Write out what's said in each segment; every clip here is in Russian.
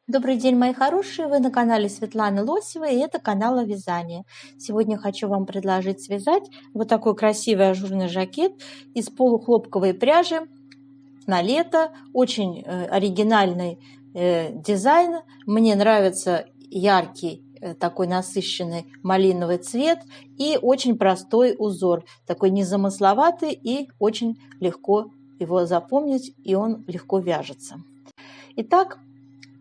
Добрый день, мои хорошие! Вы на канале Светланы Лосевой, и это канал о вязании. Сегодня хочу вам предложить связать вот такой красивый ажурный жакет из полухлопковой пряжи на лето. Очень оригинальный дизайн. Мне нравится яркий такой насыщенный малиновый цвет и очень простой узор. Такой незамысловатый и очень легко его запомнить, и он легко вяжется. Итак,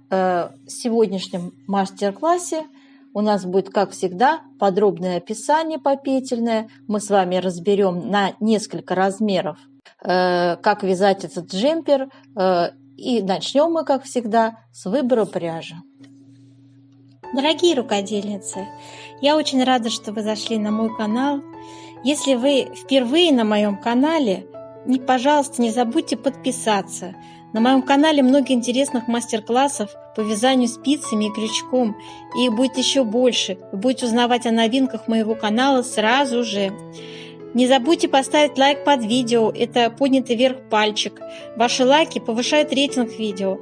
в сегодняшнем мастер-классе у нас будет, как всегда, подробное описание попетельное. Мы с вами разберем на несколько размеров, как вязать этот джемпер. И начнем мы, как всегда, с выбора пряжи. Дорогие рукодельницы, я очень рада, что вы зашли на мой канал. Если вы впервые на моем канале, пожалуйста, не забудьте подписаться. На моем канале много интересных мастер-классов по вязанию спицами и крючком, и их будет еще больше. Вы будете узнавать о новинках моего канала сразу же. Не забудьте поставить лайк под видео, это поднятый вверх пальчик. Ваши лайки повышают рейтинг видео,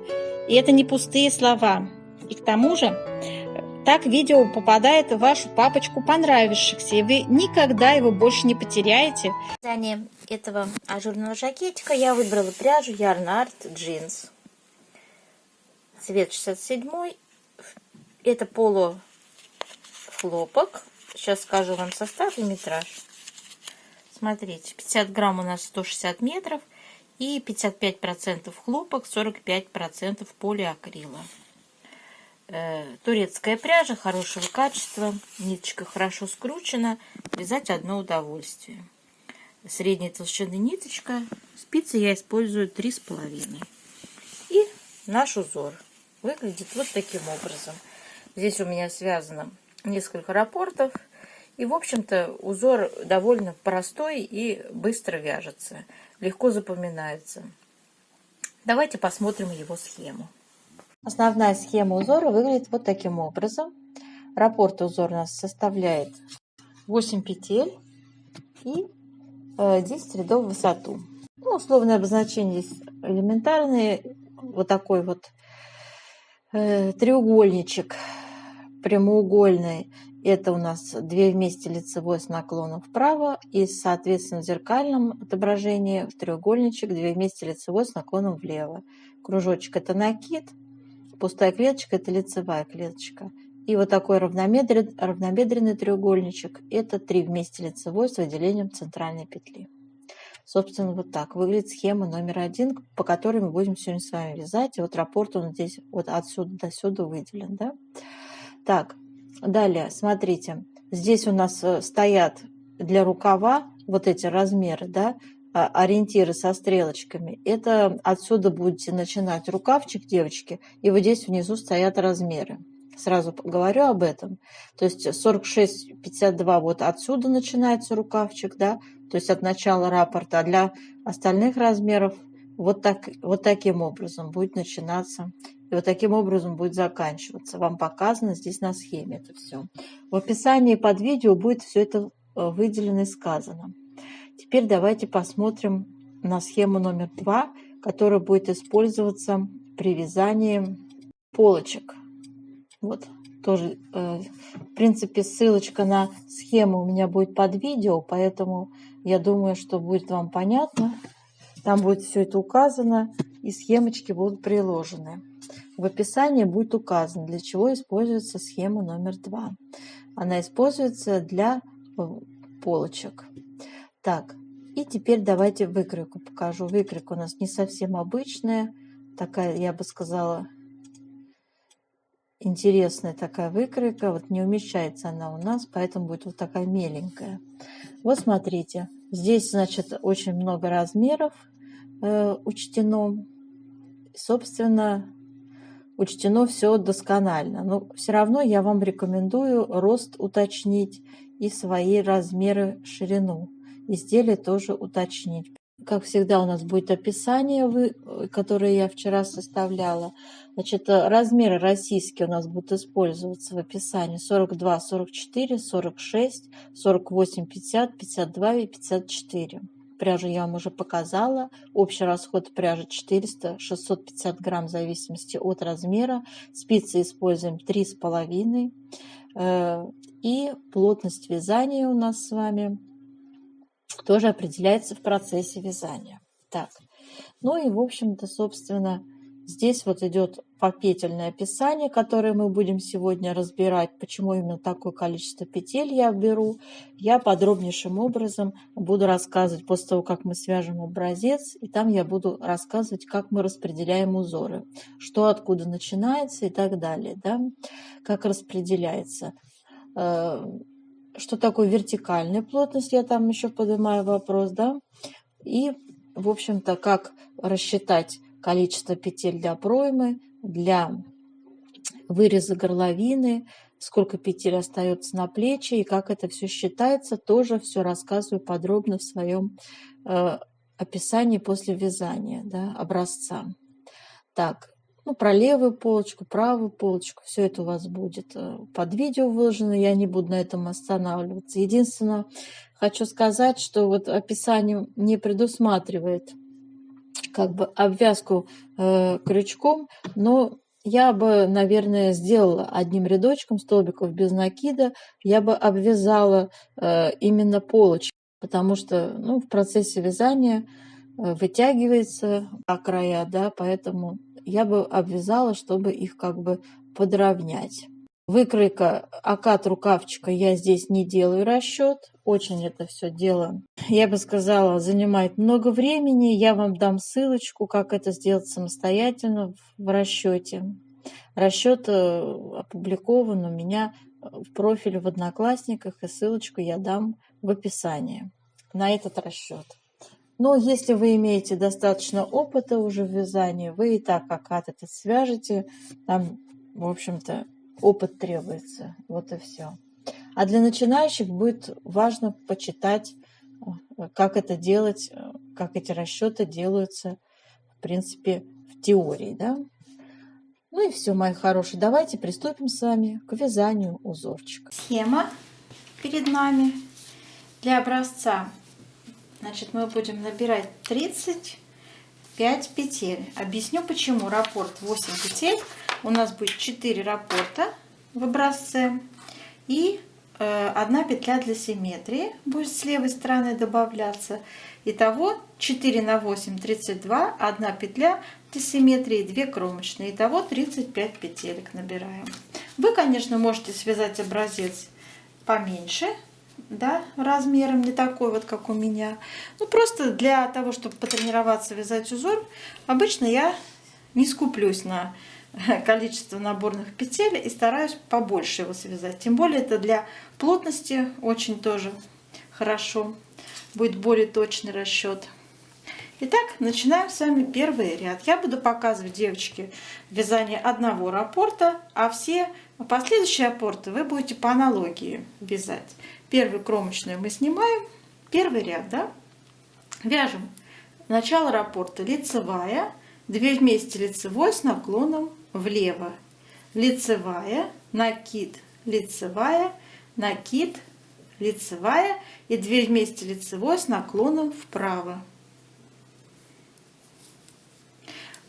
и это не пустые слова. И к тому же, так видео попадает в вашу папочку понравившихся, и вы никогда его больше не потеряете. Для вязания этого ажурного жакетика я выбрала пряжу Yarn Art Jeans. Цвет 67. Это полухлопок. Сейчас скажу вам состав и метраж. Смотрите, 50 грамм у нас 160 метров и 55% хлопок, 45% полиакрила. Турецкая пряжа хорошего качества, ниточка хорошо скручена, вязать одно удовольствие. Средней толщины ниточка, спицы я использую 3,5. И наш узор выглядит вот таким образом. Здесь у меня связано несколько раппортов, и в общем-то узор довольно простой и быстро вяжется, легко запоминается. Давайте посмотрим его схему. Основная схема узора выглядит вот таким образом. Раппорт узор у нас составляет 8 петель и 10 рядов в высоту. Условное обозначение здесь элементарные. Вот такой вот треугольничек прямоугольный. Это у нас 2 вместе лицевой с наклоном вправо. И, соответственно, в зеркальном отображении в треугольничек 2 вместе лицевой с наклоном влево. Кружочек – это накид. Пустая клеточка – это лицевая клеточка. И вот такой равнобедренный треугольничек – это 3 вместе лицевой с выделением центральной петли. Собственно, вот так выглядит схема номер 1, по которой мы будем сегодня с вами вязать. И вот раппорт он здесь вот отсюда до сюда выделен. Да? Так, далее, смотрите. Здесь у нас стоят для рукава вот эти размеры, да, ориентиры со стрелочками. Это отсюда будете начинать рукавчик, девочки, и вот здесь внизу стоят размеры. Сразу говорю об этом. То есть 46-52 вот отсюда начинается рукавчик, да, то есть от начала раппорта, а для остальных размеров вот таким образом будет начинаться, и вот таким образом будет заканчиваться. Вам показано здесь на схеме это все. В описании под видео будет все это выделено и сказано. Теперь давайте посмотрим на схему номер 2, которая будет использоваться при вязании полочек. Вот, тоже, в принципе, ссылочка на схему у меня будет под видео, поэтому я думаю, что будет вам понятно. Там будет все это указано, и схемочки будут приложены. В описании будет указано, для чего используется схема номер 2. Она используется для полочек. Так, и теперь давайте выкройку покажу. Выкройка у нас не совсем обычная, такая, я бы сказала, интересная такая выкройка. Вот не умещается она у нас, поэтому будет вот такая меленькая. Вот смотрите, здесь, значит, очень много размеров учтено. Собственно, учтено все досконально. Но все равно я вам рекомендую рост уточнить и свои размеры, ширину изделия тоже уточнить. Как всегда, у нас будет описание, которое я вчера составляла. Значит, размеры российские у нас будут использоваться в описании: 42, 44, 46, 48, 50, 52 и 54. Пряжу я вам уже показала. Общий расход пряжи 400-650 грамм в зависимости от размера. Спицы используем 3,5. И плотность вязания у нас с вами тоже определяется в процессе вязания. Так, ну и в общем-то, собственно, здесь вот идет попетельное описание, которое мы будем сегодня разбирать. Почему именно такое количество петель я беру, я подробнейшим образом буду рассказывать после того, как мы свяжем образец, и там я буду рассказывать, как мы распределяем узоры, что откуда начинается и так далее, да, как распределяется. Что такое вертикальная плотность, я там еще поднимаю вопрос, да, и, в общем-то, как рассчитать количество петель для проймы, для выреза горловины, сколько петель остается на плечи и как это все считается, тоже все рассказываю подробно в своем описании после вязания, да, образца. Так, ну, про левую полочку, правую полочку, все это у вас будет под видео выложено, я не буду на этом останавливаться. Единственное, хочу сказать, что вот описание не предусматривает как бы обвязку крючком, но я бы, наверное, сделала одним рядочком столбиков без накида, я бы обвязала именно полочку, потому что, ну, в процессе вязания вытягивается по края, да, поэтому я бы обвязала, чтобы их как бы подровнять. Выкройка окат рукавчика я здесь не делаю расчет, очень это все дело, я бы сказала, занимает много времени. Я вам дам ссылочку, как это сделать самостоятельно в расчете. Расчет опубликован у меня в профиле в Одноклассниках, и ссылочку я дам в описании на этот расчет. Но если вы имеете достаточно опыта уже в вязании, вы и так окат этот свяжете, там, в общем-то, опыт требуется, вот и все. А для начинающих будет важно почитать, как это делать, как эти расчеты делаются, в принципе, в теории, да. Ну и все, мои хорошие, давайте приступим с вами к вязанию узорчика. Схема перед нами для образца. Значит, мы будем набирать 35 петель. Объясню почему. Раппорт 8 петель. У нас будет 4 раппорта в образце. И одна петля для симметрии будет с левой стороны добавляться. Итого 4 на 8 32, одна петля для симметрии, 2 кромочные. Итого 35 петелек набираем. Вы, конечно, можете связать образец поменьше, да, размером не такой вот, как у меня. Ну, просто для того, чтобы потренироваться вязать узор, обычно я не скуплюсь на количество наборных петель и стараюсь побольше его связать. Тем более это для плотности очень тоже хорошо. Будет более точный расчет. Итак, начинаем с вами первый ряд. Я буду показывать, девочки, вязание одного раппорта, а все последующие раппорты вы будете по аналогии вязать. Первую кромочную мы снимаем, первый ряд, да? Вяжем начало раппорта лицевая, 2 вместе лицевой с наклоном влево, лицевая, накид, лицевая, накид, лицевая и 2 вместе лицевой с наклоном вправо.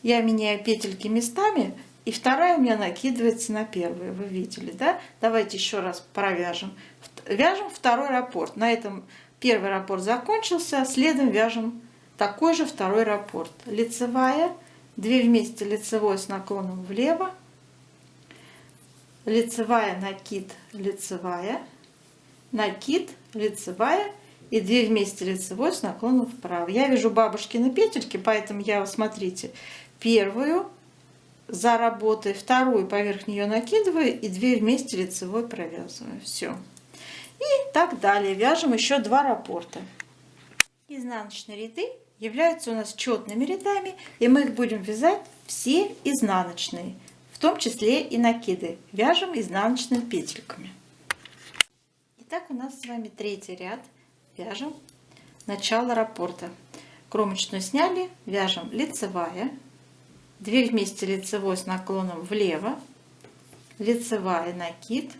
Я меняю петельки местами, и вторая у меня накидывается на первую. Вы видели, да? Давайте еще раз провяжем. Вяжем второй раппорт. На этом первый раппорт закончился, следом вяжем такой же второй раппорт. Лицевая, 2 вместе лицевой с наклоном влево, лицевая, накид, лицевая, накид, лицевая и 2 вместе лицевой с наклоном вправо. Я вяжу бабушкины петельки, поэтому я, смотрите, первую за работой, вторую поверх нее накидываю и 2 вместе лицевой провязываю. Все. И так далее. Вяжем еще 2 раппорта. Изнаночные ряды являются у нас четными рядами, и мы их будем вязать все изнаночные, в том числе и накиды. Вяжем изнаночными петельками. Итак, у нас с вами третий ряд. Вяжем начало раппорта. Кромочную сняли, вяжем лицевая, 2 вместе лицевой с наклоном влево, лицевая, накид,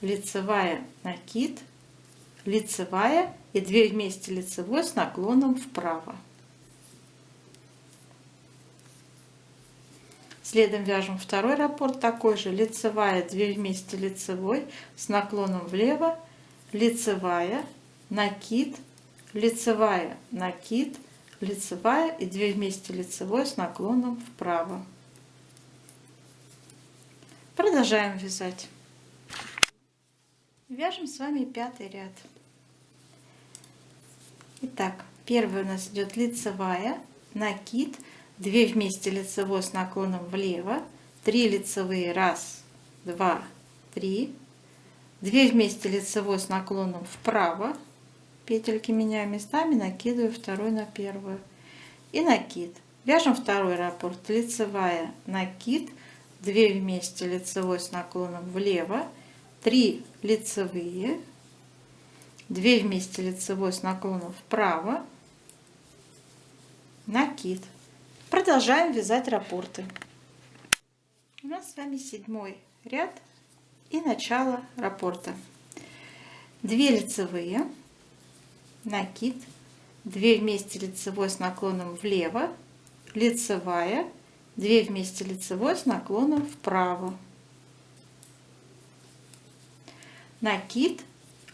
лицевая, накид, лицевая и 2 вместе лицевой с наклоном вправо. Следом вяжем второй раппорт, такой же лицевая, 2 вместе лицевой с наклоном влево, лицевая, накид, лицевая, накид, лицевая и 2 вместе лицевой с наклоном вправо. Продолжаем вязать. Вяжем с вами 5-й ряд. Итак, первый у нас идет лицевая, накид, 2 вместе лицевой с наклоном влево, 3 лицевые, 1, 2, 3, 2 вместе лицевой с наклоном вправо, петельки меняю местами, накидываю второй на первую и накид. Вяжем второй раппорт, лицевая, накид, 2 вместе лицевой с наклоном влево, 3 лицевые, 2 вместе лицевой с наклоном вправо, накид. Продолжаем вязать раппорты. У нас с вами 7-й ряд и начало раппорта. 2 лицевые, накид, 2 вместе лицевой с наклоном влево, лицевая, 2 вместе лицевой с наклоном вправо, накид,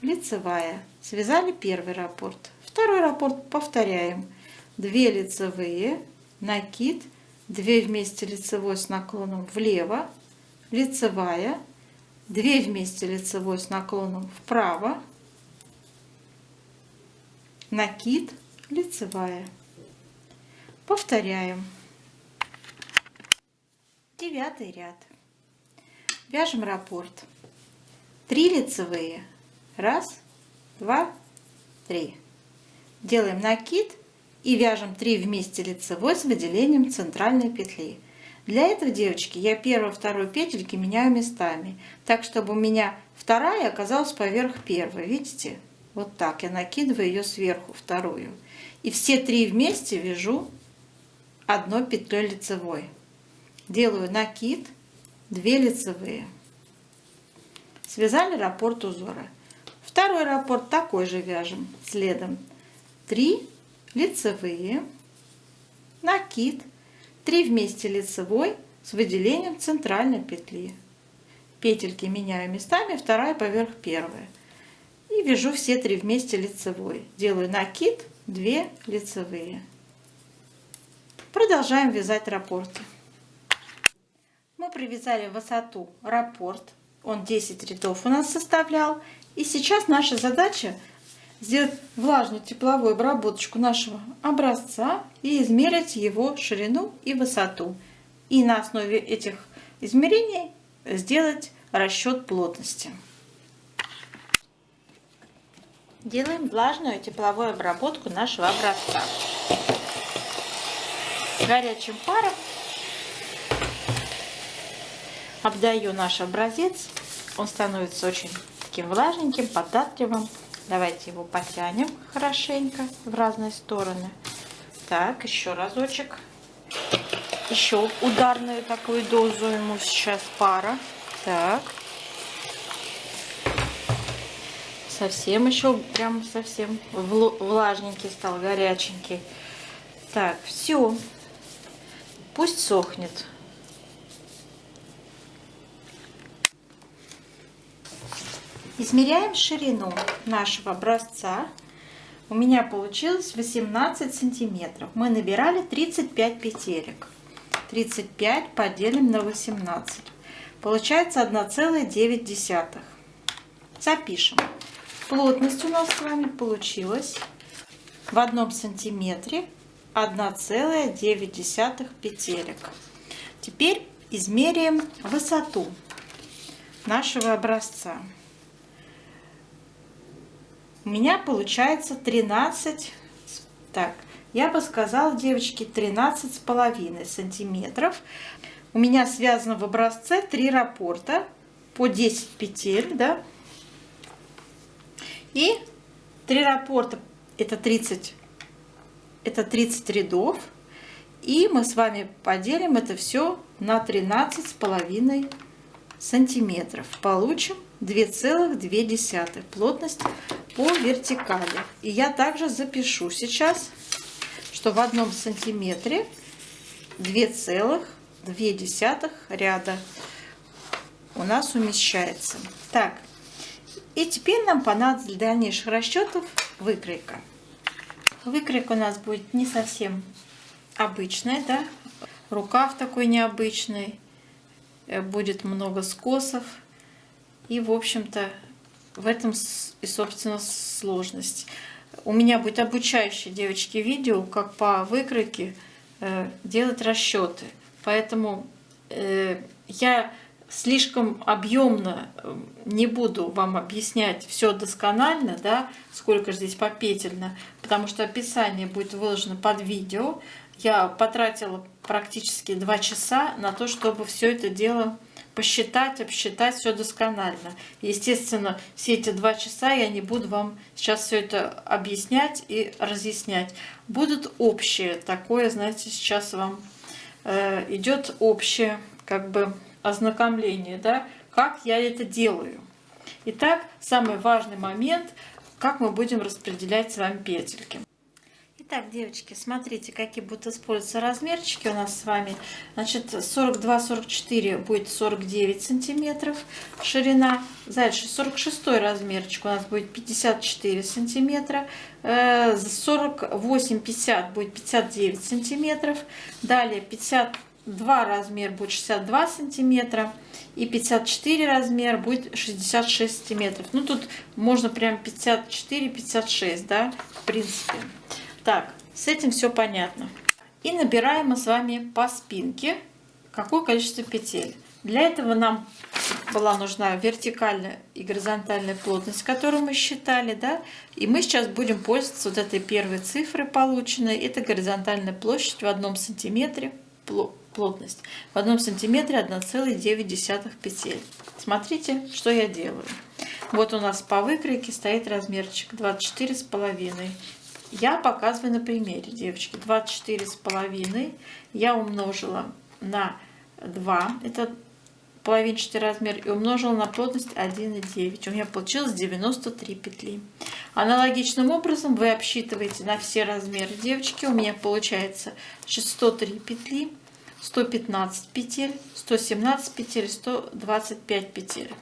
лицевая. Связали первый раппорт. Второй раппорт повторяем. 2 лицевые, накид, 2 вместе лицевой с наклоном влево, лицевая, 2 вместе лицевой с наклоном вправо, накид, лицевая. Повторяем. 9-й ряд. Вяжем раппорт. 3 лицевые, 1, 2, 3. Делаем накид и вяжем 3 вместе лицевой с выделением центральной петли. Для этого, девочки, я первую, вторую петельки меняю местами, так чтобы у меня вторая оказалась поверх первой. Видите? Вот так я накидываю ее сверху, вторую. И все 3 вместе вяжу одной петлей лицевой. Делаю накид, 2 лицевые. Связали раппорт узора. Второй раппорт такой же вяжем следом. 3 лицевые, накид, 3 вместе лицевой с выделением центральной петли. Петельки меняю местами, вторая поверх первой. И вяжу все 3 вместе лицевой. Делаю накид, 2 лицевые. Продолжаем вязать раппорты. Мы провязали высоту раппорт. Он 10 рядов у нас составлял. И сейчас наша задача сделать влажную тепловую обработку нашего образца и измерить его ширину и высоту. И на основе этих измерений сделать расчет плотности. Делаем влажную тепловую обработку нашего образца. С горячим паром обдаю наш образец. Он становится очень таким влажненьким, податливым. Давайте его потянем хорошенько в разные стороны. Так, еще разочек. Еще ударную такую дозу ему сейчас пара. Так. Совсем еще, прям совсем влажненький стал, горяченький. Так, все. Пусть сохнет. Измеряем ширину нашего образца. У меня получилось 18 сантиметров. Мы набирали 35 петелек. 35 поделим на 18. Получается 1,9. Запишем. Плотность у нас с вами получилась в 1 сантиметре 1,9 петелек. Теперь измеряем высоту нашего образца. У меня получается 13, так, я бы сказала, девочки, 13,5 сантиметров. У меня связано в образце 3 раппорта по 10 петель, да, и 3 раппорта это 30 рядов, и мы с вами поделим это все на 13,5 сантиметров. Получим 2,2. Плотность по вертикали. И я также запишу сейчас, что в 1 сантиметре 2,2 ряда у нас умещается. Так, и теперь нам понадобится для дальнейших расчетов выкройка. Выкройка у нас будет не совсем обычная, да? Рукав такой необычный, будет много скосов. И, в общем-то, в этом и, собственно, сложность. У меня будет обучающее, девочки, видео, как по выкройке делать расчеты. Поэтому я слишком объемно не буду вам объяснять все досконально, да, сколько же здесь попетельно, потому что описание будет выложено под видео. Я потратила практически 2 часа на то, чтобы все это дело посчитать, обсчитать все досконально. Естественно, все эти 2 часа я не буду вам сейчас все это объяснять и разъяснять. Будут общие такое, знаете, сейчас вам идет общее как бы ознакомление, да, как я это делаю. Итак, самый важный момент, как мы будем распределять с вами петельки. Итак, девочки, смотрите, какие будут использоваться размерчики у нас с вами. Значит, 42-44 будет 49 сантиметров ширина. Дальше 46 размерчик у нас будет 54 сантиметра. 48-50 будет 59 сантиметров. Далее 52 размер будет 62 сантиметра. И 54 размер будет 66 сантиметров. Ну, тут можно прям 54-56, да, в принципе. Так, с этим все понятно. И набираем мы с вами по спинке какое количество петель. Для этого нам была нужна вертикальная и горизонтальная плотность, которую мы считали, да. И мы сейчас будем пользоваться вот этой первой цифрой полученной. Это горизонтальная площадь в 1 сантиметре, плотность. В 1 сантиметре 1,9 петель. Смотрите, что я делаю. Вот у нас по выкройке стоит размерчик 24,5. Я показываю на примере, девочки. 24,5 я умножила на 2, это половинчатый размер, и умножила на плотность 1,9. У меня получилось 93 петли. Аналогичным образом вы обсчитываете на все размеры, девочки. У меня получается 103 петли, 115 петель, 117 петель, 125 петель.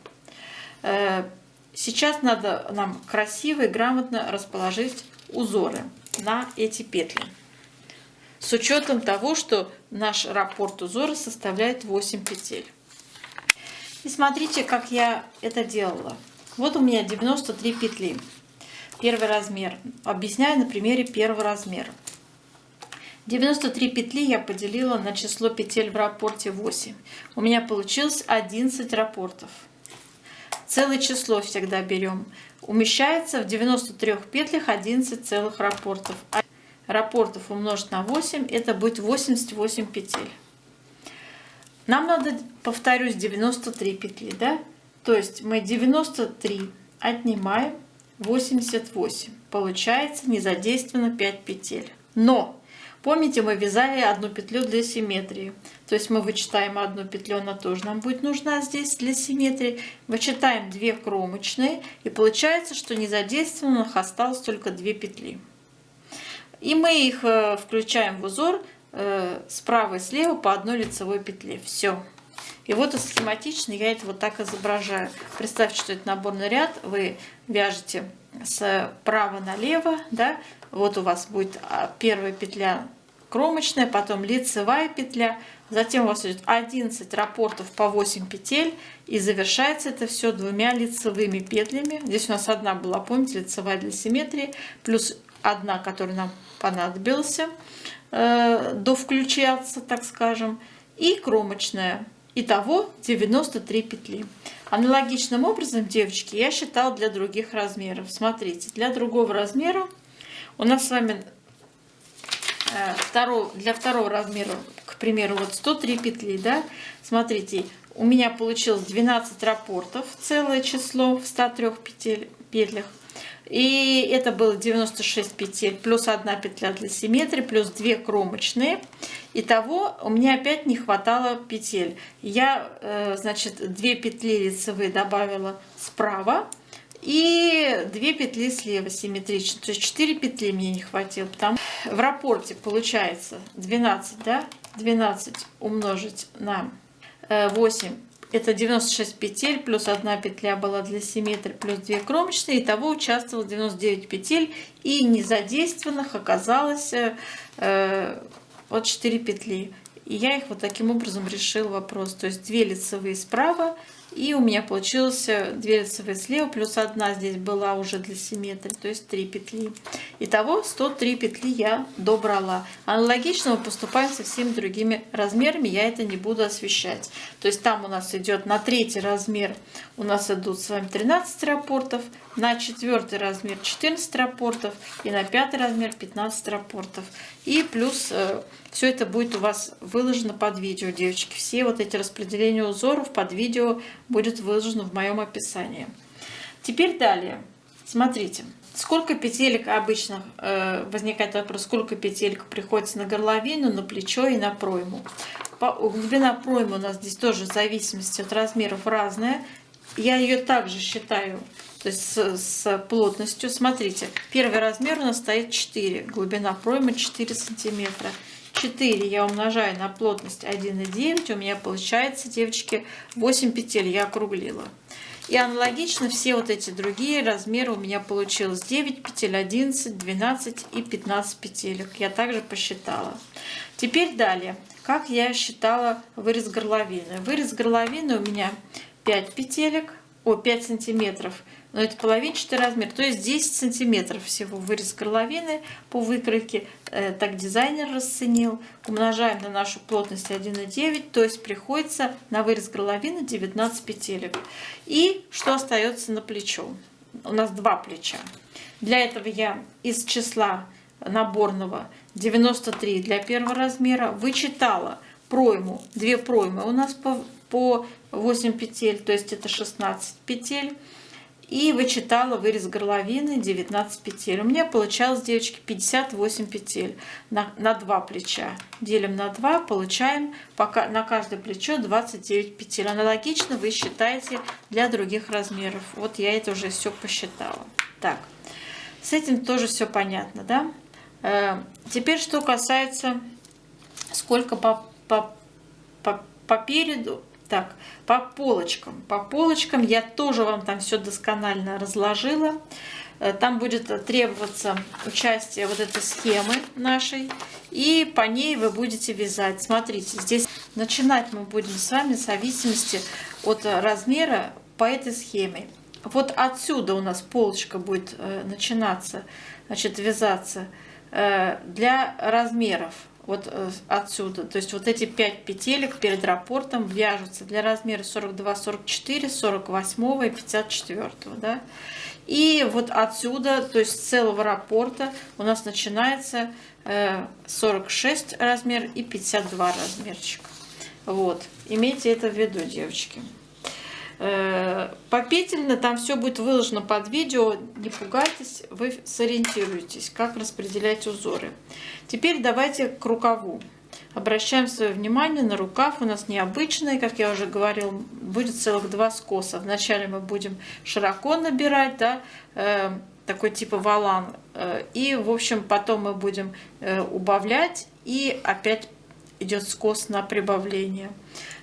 Сейчас надо нам красиво и грамотно расположить узоры на эти петли. С учетом того, что наш раппорт узора составляет 8 петель. И смотрите, как я это делала. Вот у меня 93 петли. Первый размер. Объясняю на примере первого размера. 93 петли я поделила на число петель в раппорте 8. У меня получилось 11 раппортов. Целое число всегда берем. Умещается в 93 петлях 11 целых раппортов. А раппортов умножить на 8, это будет 88 петель. Нам надо, повторюсь, 93 петли, да? То есть мы 93 отнимаем 88. Получается незадействовано 5 петель. Но помните, мы вязали одну петлю для симметрии. То есть мы вычитаем одну петлю, она тоже нам будет нужна здесь для симметрии. Вычитаем 2 кромочные, и получается, что незадействованных осталось только 2 петли. И мы их включаем в узор справа и слева по одной лицевой петле. Все. И вот схематично я это вот так изображаю. Представьте, что это наборный ряд. Вы вяжете справа налево, да? Вот у вас будет первая петля кромочная, потом лицевая петля, затем у вас идет 11 раппортов по 8 петель, и завершается это все 2 лицевыми петлями. Здесь у нас одна была, помните, лицевая для симметрии, плюс одна, которая нам понадобилась довключаться, так скажем, и кромочная. Итого 93 петли. Аналогичным образом, девочки, я считала для других размеров. Смотрите, для другого размера у нас с вами для второго размера, к примеру, вот 103 петли, да? Смотрите, у меня получилось 12 раппортов, целое число в 103 петлях. И это было 96 петель, плюс 1 петля для симметрии, плюс 2 кромочные. Итого у меня опять не хватало петель. Я, значит, 2 петли лицевые добавила справа и и 2 петли слева симметрично, то есть 4 петли мне не хватило, потому в раппорте получается 12, да, 12 умножить на 8, это 96 петель, плюс 1 петля была для симметрии, плюс 2 кромочные, итого участвовало 99 петель, и незадействованных оказалось вот 4 петли. И я их вот таким образом решил вопрос, то есть 2 лицевые справа, и у меня получилось 2 лицевые слева, плюс 1 здесь была уже для симметрии, то есть 3 петли. Итого 103 петли я добрала. Аналогично мы поступаем со всеми другими размерами, я это не буду освещать. То есть там у нас идет на 3-й размер, у нас идут с вами 13 раппортов, на 4-й размер 14 раппортов и на 5-й размер 15 раппортов. И плюс все это будет у вас выложено под видео, девочки. Все вот эти распределения узоров под видео будет выложено в моем описании. Теперь далее. Смотрите, сколько петелек обычно возникает вопрос, сколько петелек приходится на горловину, на плечо и на пройму. Глубина проймы у нас здесь тоже в зависимости от размеров разная. Я ее также считаю, то есть с плотностью. Смотрите, первый размер у нас стоит 4, глубина проймы 4 сантиметра. 4 я умножаю на плотность 1,9, у меня получается, девочки, 8 петель, я округлила. И аналогично все вот эти другие размеры у меня получилось 9 петель, 11, 12 и 15 петелек. Я также посчитала. Теперь далее, как я считала вырез горловины. Вырез горловины у меня 5 петелек, 5 сантиметров. Но это половинчатый размер, то есть 10 сантиметров всего вырез горловины по выкройке. Так дизайнер расценил. Умножаем на нашу плотность 1,9, то есть приходится на вырез горловины 19 петелек. И что остается на плечо? У нас 2 плеча. Для этого я из числа наборного 93 для первого размера вычитала пройму, 2 проймы у нас по 8 петель, то есть это 16 петель. И вычитала вырез горловины 19 петель. У меня получалось, девочки, 58 петель на 2 плеча. Делим на 2, получаем пока на каждое плечо 29 петель. Аналогично вы считаете для других размеров. Вот я это уже все посчитала. Так, с этим тоже все понятно, да? Теперь, что касается, сколько по переду. Так, по полочкам. По полочкам я тоже вам там все досконально разложила. Там будет требоваться участие вот этой схемы нашей. И по ней вы будете вязать. Смотрите, здесь начинать мы будем с вами в зависимости от размера по этой схеме. Вот отсюда у нас полочка будет начинаться, значит, вязаться для размеров. Вот отсюда, то есть вот эти 5 петелек перед раппортом вяжутся для размера 42, 44, 48 и 54, да. И вот отсюда, то есть с целого раппорта у нас начинается 46 размер и 52 размерчик. Вот, имейте это в виду, девочки. Попетельно там все будет выложено под видео, не пугайтесь, вы сориентируетесь, как распределять узоры. Теперь давайте к рукаву. Обращаем свое внимание на рукав, у нас необычный, как я уже говорил, будет целых 2 скоса. Вначале мы будем широко набирать, да, такой типа волан, и в общем потом мы будем убавлять, и опять идет скос на прибавление.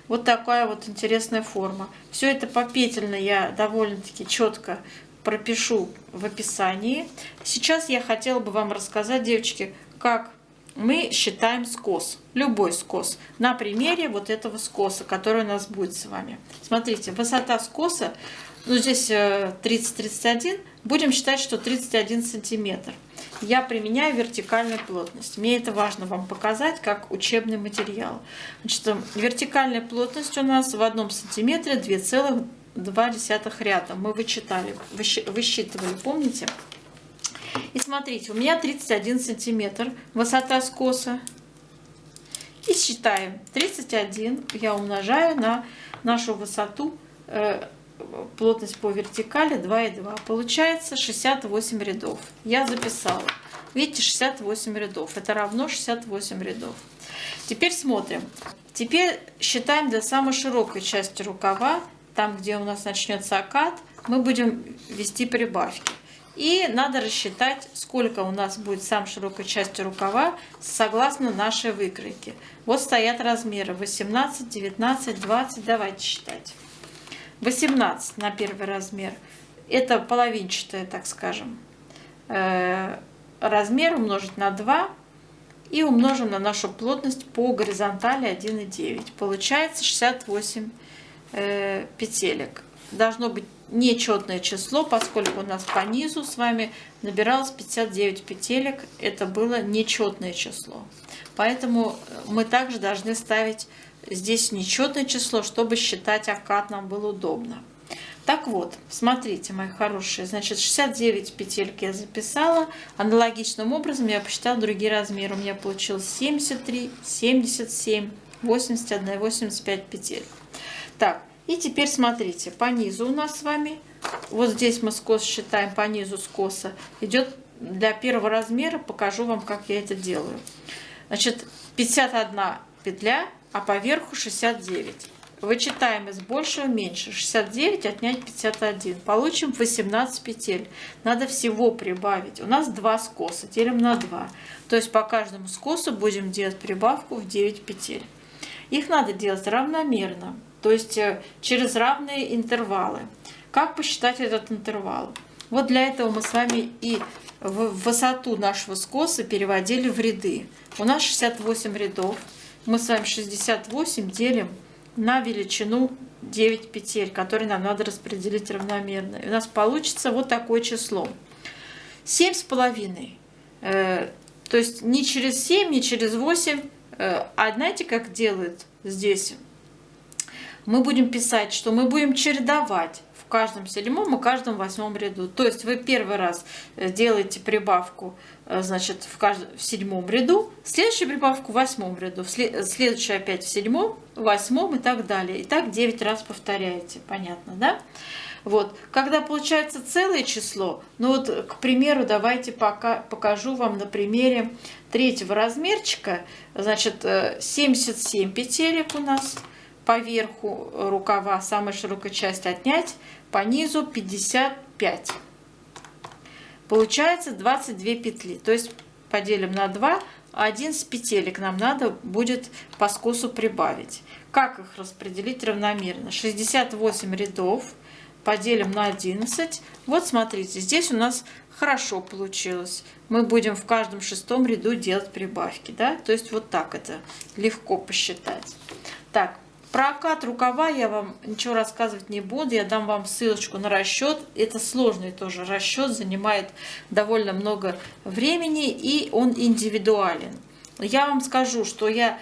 Вот такая вот интересная форма. Все это попетельно я довольно-таки четко пропишу в описании. Сейчас я хотела бы вам рассказать, девочки, как мы считаем скос. Любой скос. На примере вот этого скоса, который у нас будет с вами. Смотрите, высота скоса, ну здесь 30-31, будем считать, что 31 сантиметр. Я применяю вертикальную плотность. Мне это важно вам показать как учебный материал. Значит, вертикальная плотность у нас в 1 сантиметре 2,2 ряда. Мы высчитывали, помните? И смотрите, у меня 31 сантиметр высота скоса. И считаем. 31 я умножаю на нашу высоту, плотность по вертикали 2,2. Получается 68 рядов. Я записала. Видите, 68 рядов. Это равно 68 рядов. Теперь смотрим. Теперь считаем для самой широкой части рукава. Там, где у нас начнется окат, мы будем ввести прибавки. И надо рассчитать, сколько у нас будет самой широкой части рукава согласно нашей выкройке. Вот стоят размеры 18, 19, 20. Давайте считать. 18 на первый размер. Это половинчатая, так скажем. Размер умножить на 2 и умножим на нашу плотность по горизонтали 1,9. Получается 68 петелек. Должно быть нечетное число, поскольку у нас по низу с вами набиралось 59 петелек. Это было нечетное число. Поэтому мы также должны ставить здесь нечетное число, чтобы считать окат нам было удобно. Так вот, смотрите, мои хорошие, значит, 69 петельки я записала. Аналогичным образом я посчитала другие размеры. У меня получилось 73, 77, 81 и 85 петель. Так, и теперь смотрите, по низу у нас с вами, вот здесь мы скос считаем, по низу скоса идет для первого размера, покажу вам, как я это делаю. Значит, 51 петля, а по верху 69. Вычитаем из большего в меньше. 69 отнять 51. Получим 18 петель. Надо всего прибавить. У нас 2 скоса. Делим на 2. То есть по каждому скосу будем делать прибавку в 9 петель. Их надо делать равномерно. То есть через равные интервалы. Как посчитать этот интервал? Вот для этого мы с вами и высоту нашего скоса переводили в ряды. У нас 68 рядов. Мы с вами 68 делим на величину 9 петель, которые нам надо распределить равномерно. И у нас получится вот такое число. 7,5. То есть не через 7, не через 8. А знаете, как делают здесь? Мы будем писать, что мы будем чередовать в каждом 7 и каждом 8 ряду. То есть вы первый раз делаете прибавку, значит, в 7 ряду, следующую прибавку в 8 ряду, следующую опять в 7, 8 и так далее. И так 9 раз повторяете. Понятно, да? Вот. Когда получается целое число, ну вот, к примеру, давайте покажу вам на примере третьего размерчика. Значит, 77 петелек у нас. По верху рукава самой широкой части отнять, по низу 55. Получается 22 петли. То есть поделим на 2, 11 петелек нам надо будет по скосу прибавить. Как их распределить равномерно? 68 рядов поделим на 11. Вот смотрите, здесь у нас хорошо получилось. Мы будем в каждом 6 ряду делать прибавки. Да? То есть вот так это легко посчитать. Так. Про окат рукава я вам ничего рассказывать не буду. Я дам вам ссылочку на расчет. Это сложный тоже расчет, занимает довольно много времени, и он индивидуален. Я вам скажу, что я,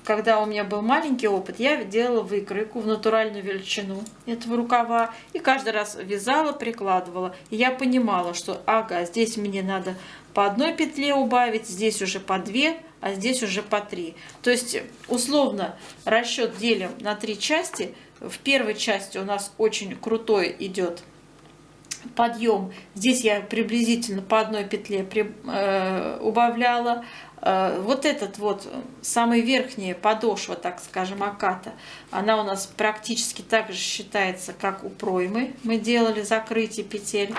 когда у меня был маленький опыт, я делала выкройку в натуральную величину этого рукава. И каждый раз вязала, прикладывала. И я понимала, что ага, здесь мне надо по одной петле убавить, здесь уже по 2, а здесь уже по 3. То есть, условно, расчет делим на 3 части. В первой части у нас очень крутой идет подъем. Здесь я приблизительно по одной петле убавляла. Вот этот вот, самая верхняя подошва, так скажем, оката, она у нас практически так же считается, как у проймы. Мы делали закрытие петель.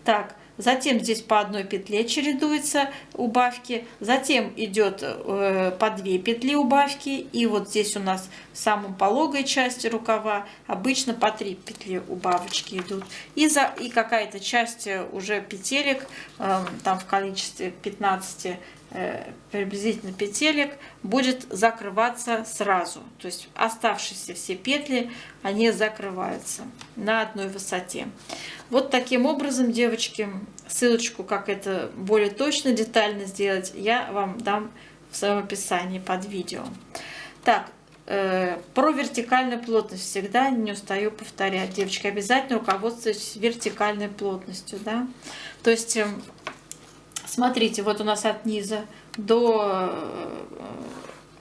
Так. Затем здесь по одной петле чередуются убавки. Затем идет по 2 петли убавки. И вот здесь у нас в самом пологой части рукава обычно по 3 петли убавочки идут. И какая-то часть уже петелек, там в количестве 15 приблизительно петелек, будет закрываться сразу. То есть оставшиеся все петли, они закрываются на одной высоте. Вот таким образом, девочки, ссылочку, как это более точно, детально сделать, я вам дам в своем описании под видео. Так, про вертикальную плотность всегда не устаю повторять. Девочки, обязательно руководствуйтесь вертикальной плотностью. Да? То есть, смотрите, вот у нас от низа до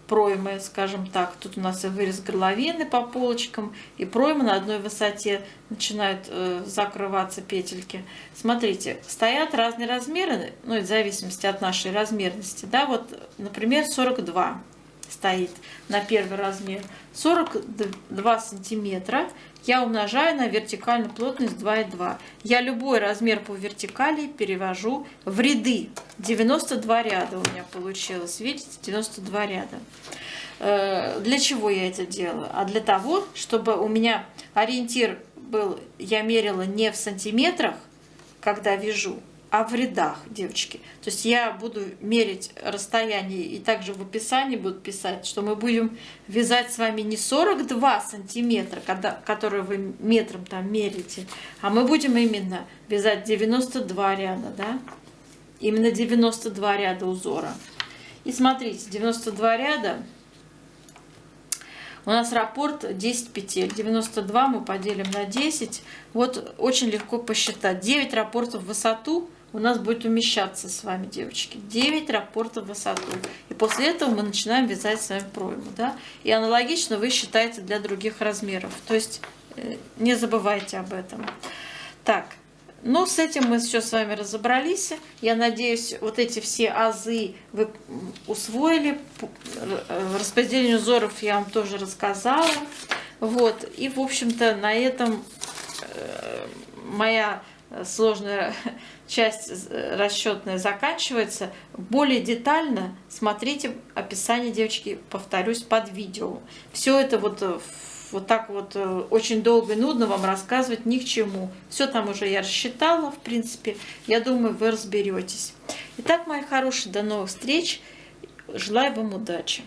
проймы, скажем так, тут у нас и вырез горловины по полочкам, и проймы на одной высоте начинают закрываться петельки. Смотрите, стоят разные размеры, ну, в зависимости от нашей размерности. Да? Вот, например, 42 стоит на первый размер, 42 сантиметра я умножаю на вертикальную плотность 2,2. Я любой размер по вертикали перевожу в ряды. 92 ряда у меня получилось. Видите, 92 ряда. Для чего я это делаю? А для того, чтобы у меня ориентир был, я мерила не в сантиметрах, когда вяжу, а в рядах, девочки. То есть я буду мерить расстояние, и также в описании буду писать, что мы будем вязать с вами не 42 сантиметра, которые вы метром там мерите, а мы будем именно вязать 92 ряда, да? Именно 92 ряда узора. И смотрите, 92 ряда, у нас раппорт 10 петель. 92 мы поделим на 10. Вот очень легко посчитать. 9 раппортов в высоту у нас будет умещаться с вами, девочки. 9 раппортов в высоту. И после этого мы начинаем вязать с вами пройму. Да? И аналогично вы считаете для других размеров. То есть не забывайте об этом. Так, ну с этим мы все с вами разобрались. Я надеюсь, вот эти все азы вы усвоили. Распределение узоров я вам тоже рассказала. Вот. И, в общем-то, на этом моя сложная часть расчетная заканчивается. Более детально смотрите описание, девочки, повторюсь, под видео. Все это вот так вот очень долго и нудно вам рассказывать ни к чему. Все там уже я рассчитала, в принципе. Я думаю, вы разберетесь. Итак, мои хорошие, до новых встреч. Желаю вам удачи.